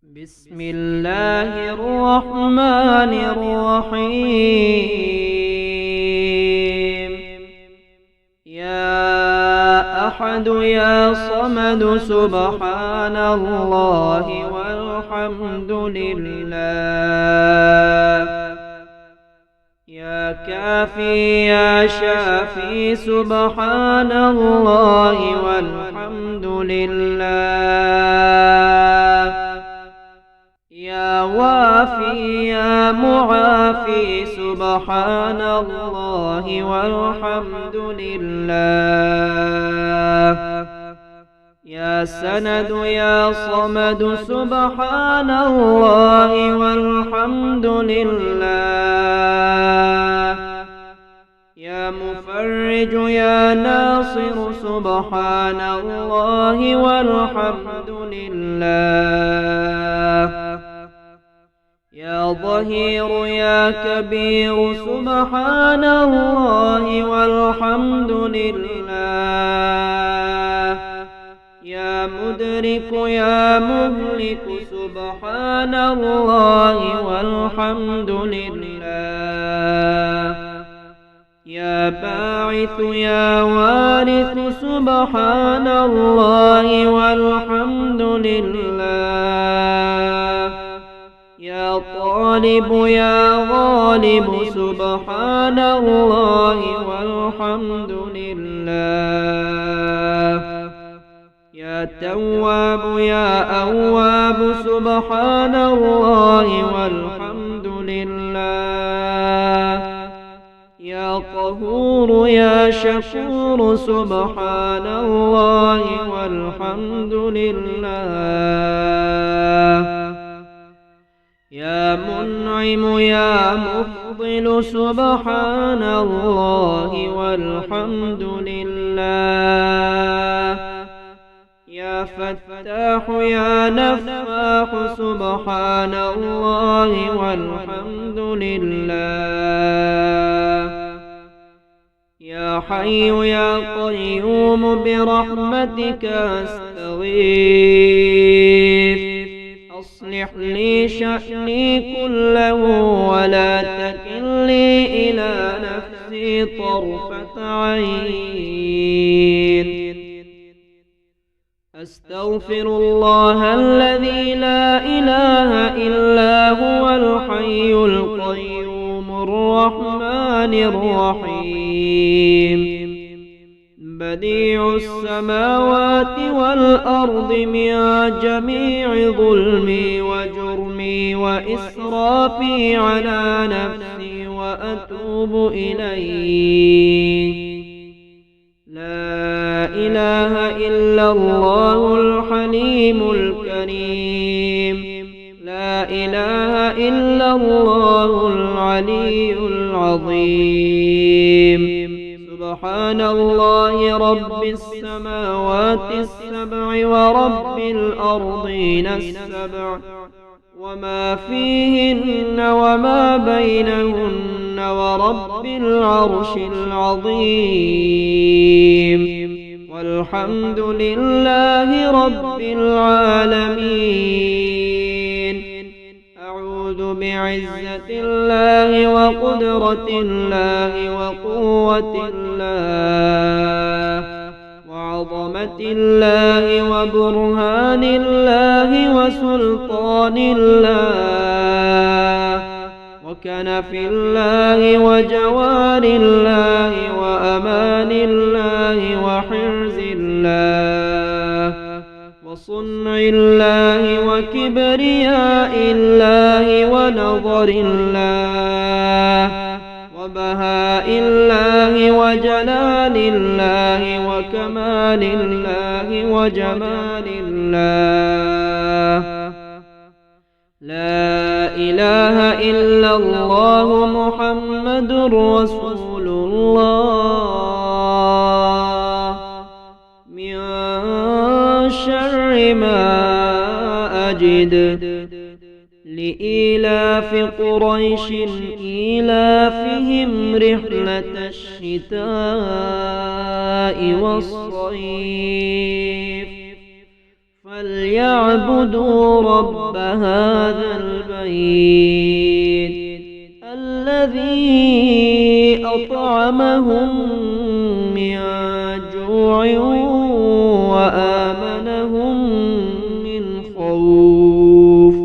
بسم الله الرحمن الرحيم. يا أحد يا صمد سبحان الله والحمد لله. يا كافي يا شافي سبحان الله والحمد لله. يا وافي يا معافي سبحان الله والحمد لله. يا سند يا صمد سبحان الله والحمد لله. يا مفرج يا ناصر سبحان الله والحمد لله. يا ظهير يا كبير سبحان الله والحمد لله. يا مدرك يا مهلك سبحان الله والحمد لله. يا باعث يا وارث سبحان الله والحمد لله. يا طالب يا غالب سبحان الله والحمد لله. يا تواب يا أواب سبحان الله والحمد لله. يا طهور يا شكور سبحان الله والحمد لله. يا منعم يا مفضل سبحان الله والحمد لله. يا فتاح يا نفاح سبحان الله والحمد لله. يا حي يا قيوم برحمتك أستغيث. أصلح لي شأني كله ولا تكلني إلى نفسي طرفة عين. أستغفر الله الذي لا إله إلا هو الحي القيوم الرحمن الرحيم. بديع السماوات والأرض من جميع ظلمي وجرمي وإسرافي على نفسي وأتوب إليه. لا إله إلا الله الحليم الكريم. لا إله إلا الله العلي العظيم. سبحان الله رب السماوات السبع ورب الأرضين السبع وما فيهن وما بينهن ورب العرش العظيم. والحمد لله رب العالمين. أعوذ بعزة الله وقدرة الله وقوة الله وعظمة الله وبرهان الله وسلطان الله وكنف الله وجوار الله وأمان الله وحرز الله وصنع الله وكبرياء الله ونظر الله وبهاء الله وجلال الله وكمال الله وجمال الله. لا إله إلا الله محمد رسول الله. من شر ما أجد. لإيلاف قريش إيلافهم رحلة الشتاء والصيف. فليعبدوا رب هذا البيت الذي أطعمهم من جوع وآمنهم من خوف.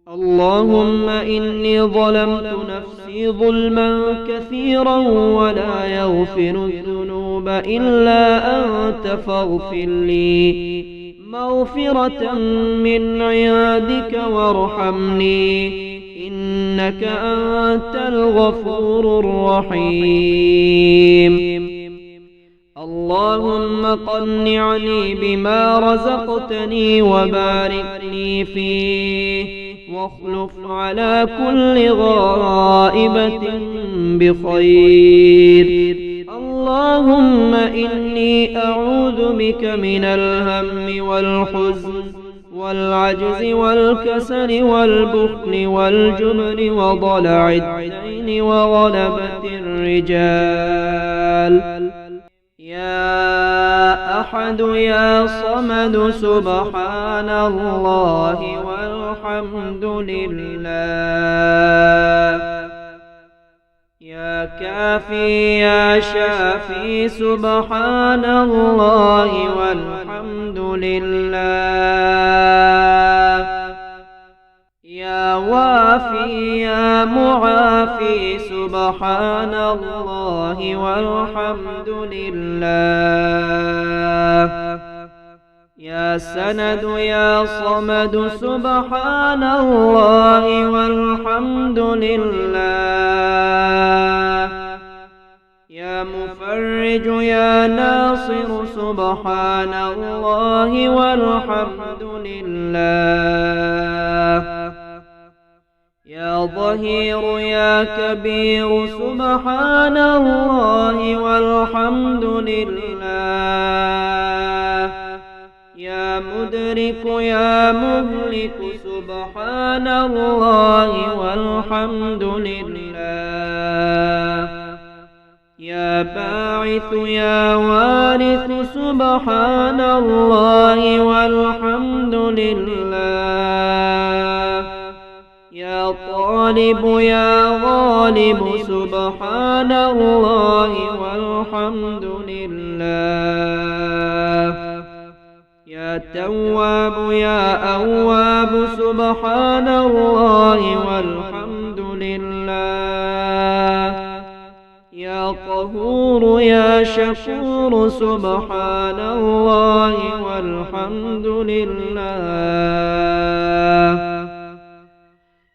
اللهم إني ظلمت نفسي ظلما كثيرا ولا يغفر الذنوب إلا أنت فاغفر لي مغفرة من عندك وارحمني إنك أنت الغفور الرحيم. اللهم قنعني بما رزقتني وبارك لي فيه واخلف على كل غائبة بخير. اللهم إني أعوذ بك من الهم والحزن والعجز والكسل والبخل والجبن وضلع الدين وغلبة الرجال. يا أحد يا صمد سبحان الله والحمد لله. يا كافي يا شافي سبحان الله والحمد لله. يا وافي يا معافي سبحان الله والحمد لله. يا سند يا صمد سبحان الله والحمد لله. يا مفرج يا ناصر سبحان الله والحمد لله. يا ظهير يا كبير سبحان الله والحمد لله. يا مدرك يا مهلك سبحان الله والحمد لله. يا باعث يا وارث سبحان الله والحمد لله. يا طالب يا غالب سبحان الله والحمد لله. يا تواب يا أواب سبحان الله والحمد لله. يا قهور يا شكور سبحان الله والحمد لله.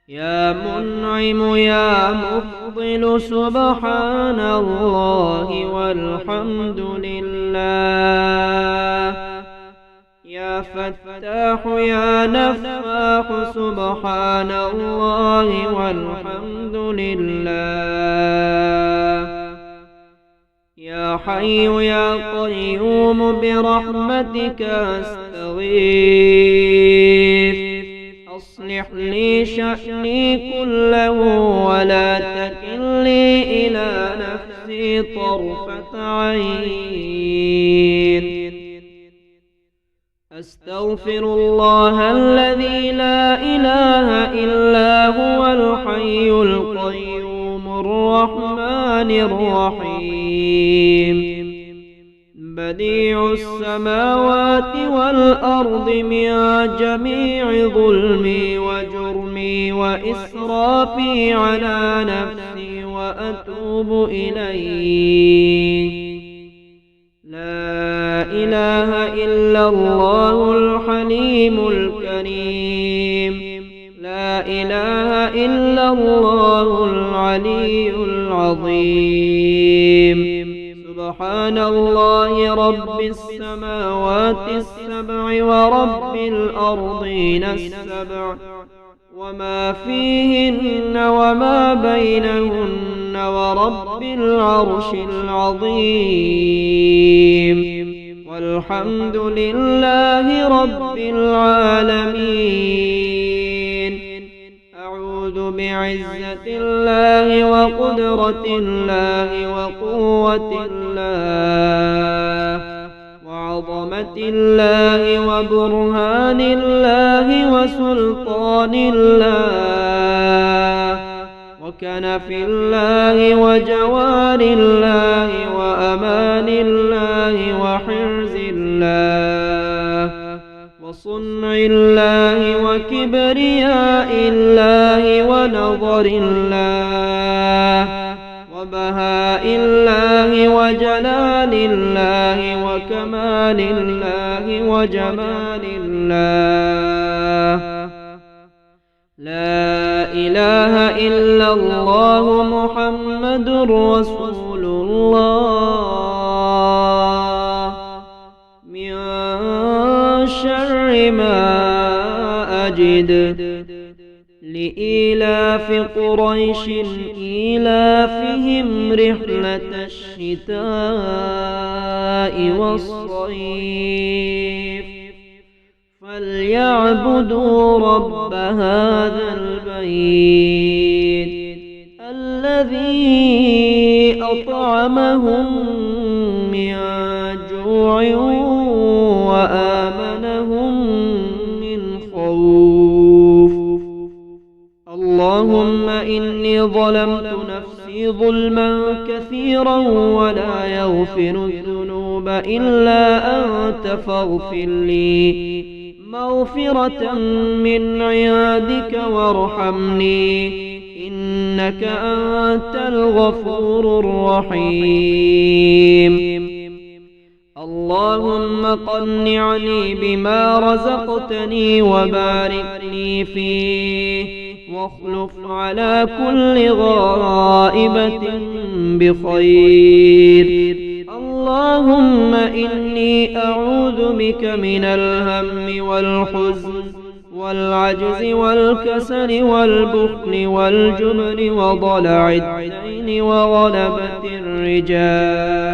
يا منعم يا مفضل سبحان الله والحمد لله. يا فتاح يا نفاح سبحان الله والحمد لله. يا حي يا قيوم برحمتك أستغيث. أصلح لي شأني كله ولا تكلني إلى نفسي طرفة عين. أستغفر الله الذي لا إله إلا هو الحي القيوم الرحمن الرحيم. بديع السماوات والأرض من جميع ظلمي وجرمي وإسرافي على نفسي وأتوب إليه. لا إله إلا الله الحليم الكريم. لا إله إلا الله العلي العظيم. سبحان الله رب السماوات السبع ورب الأرضين السبع وما فيهن وما بينهن ورب العرش العظيم. والحمد لله رب العالمين. أعوذ بعزة الله وقدرة الله وقوة الله وعظمة كرامة الله وبرهان الله وسلطان الله وكنف الله وجوار الله وأمان الله وحرز الله وصنع الله وكبرياء الله ونظر الله وبهاء الله وجلال الله وكمال الله وجمال الله لا إله إلا الله محمد رسول الله من شر ما أجد لإيلاف قريش إيلافهم رحلة الشتاء والصيف فليعبدوا رب هذا البيت الذي أطعمهم من جوع وآمنهم من خوف. اللهم إني ظلمت نفسي ظلما كثيرا ولا يغفر الذنوب إلا أنت فاغفر لي مغفرة من عندك وارحمني إنك أنت الغفور الرحيم. اللهم قنعني بما رزقتني وبارك لي فيه واخلف على كل غائبة بخير. اللهم إني أعوذ بك من الهم والحزن والعجز والكسل والبخل والجبن وضلع الدين وغلبة الرجال.